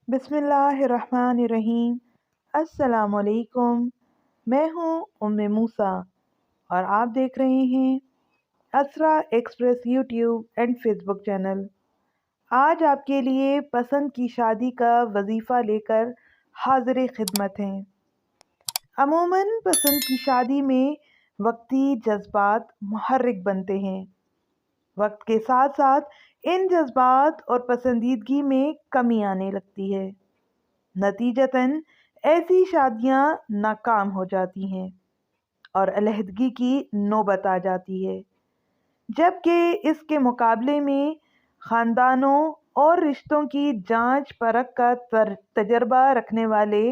बिस्मिल्लाहिर्रहमानिर्रहीम। अस्सलाम वालेकुम। मैं हूँ उम्मे मूसा और आप देख रहे हैं Asra express YouTube and Facebook channel. आज आपके लिए पसंद की शादी का वजीफ़ा लेकर हाज़िर खिदमत हैं। अमूमन पसंद की शादी में वक्ती जज्बात मुहर्रिक बनते हैं। वक्त के साथ साथ इन जज्बात और पसंदीदगी में कमी आने लगती है। नतीजतन ऐसी शादियां नाकाम हो जाती हैं और अलहदगी की नौबत आ जाती है, जबकि इसके मुकाबले में ख़ानदानों और रिश्तों की जांच परख का तजर्बा रखने वाले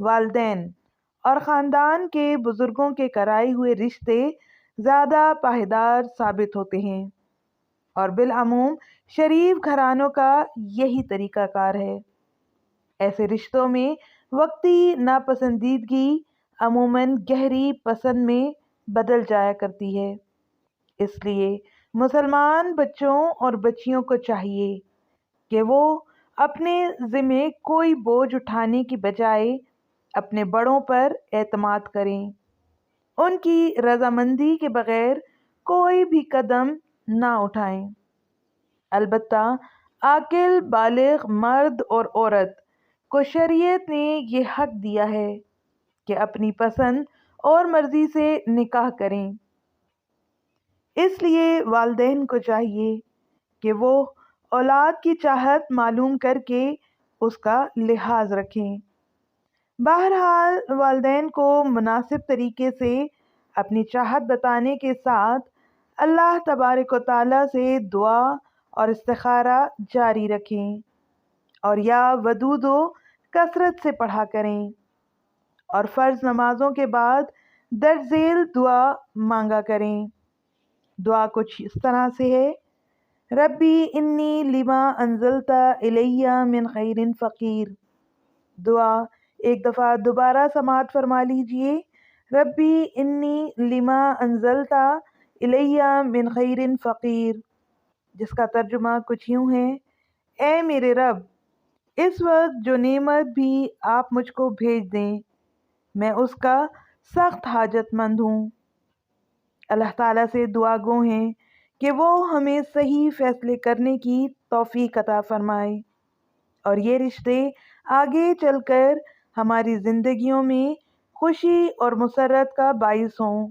वालिदैन और ख़ानदान के बुज़ुर्गों के कराए हुए रिश्ते ज़्यादा पायदार साबित होते हैं और बिलअमूम शरीफ घरानों का यही तरीक़ाकार है। ऐसे रिश्तों में वक्ती नापसंदीदगी अमूमन गहरी पसंद में बदल जाया करती है। इसलिए मुसलमान बच्चों और बच्चियों को चाहिए कि वो अपने ज़िम्मे कोई बोझ उठाने की बजाय अपने बड़ों पर एतमाद करें। उनकी रजामंदी के बगैर कोई भी कदम ना उठाएं। अलबत्ता आकिल बालिग मर्द और औरत को शरीयत ने ये हक दिया है कि अपनी पसंद और मर्जी से निकाह करें। इसलिए वालिदैन को चाहिए कि वो औलाद की चाहत मालूम करके उसका लिहाज रखें। बहरहाल वालिदैन को मुनासिब तरीके से अपनी चाहत बताने के साथ अल्लाह तबारक व तआला से दुआ और इस्तिखारा जारी रखें और या वदूदो कसरत से पढ़ा करें और फ़र्ज़ नमाज़ों के बाद दर्ज़ेल दुआ मांगा करें। दुआ कुछ इस तरह से है: रब्बी इन्नी लिमा अंज़लता इलैया मिन खैरिन फ़कीर। दुआ एक दफ़ा दोबारा समाअत फरमा लीजिए। रब्बी इन्नी लिमा अंज़लता इलैया मिन खैरिन फ़कीर, जिसका तर्जुमा कुछ यूँ है: ए मेरे रब, इस वक्त जो नेमत भी आप मुझको भेज दें, मैं उसका सख्त हाजतमंद हूँ। अल्लाह ताला से दुआ गो हैं कि वो हमें सही फैसले करने की तौफीक अता फरमाए और ये रिश्ते आगे चलकर हमारी ज़िंदगियों में खुशी और मुसर्रत का बाइस हों।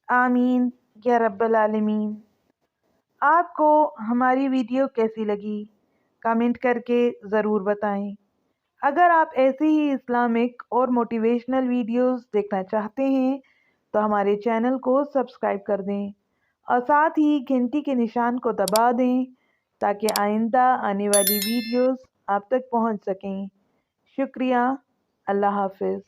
आमीन या रब्बल आलमीन। आपको हमारी वीडियो कैसी लगी कमेंट करके ज़रूर बताएं। अगर आप ऐसी ही इस्लामिक और मोटिवेशनल वीडियोस देखना चाहते हैं तो हमारे चैनल को सब्सक्राइब कर दें और साथ ही घंटी के निशान को दबा दें ताकि आइंदा आने वाली वीडियोस आप तक पहुंच सकें। शुक्रिया। अल्लाह हाफ़िज़।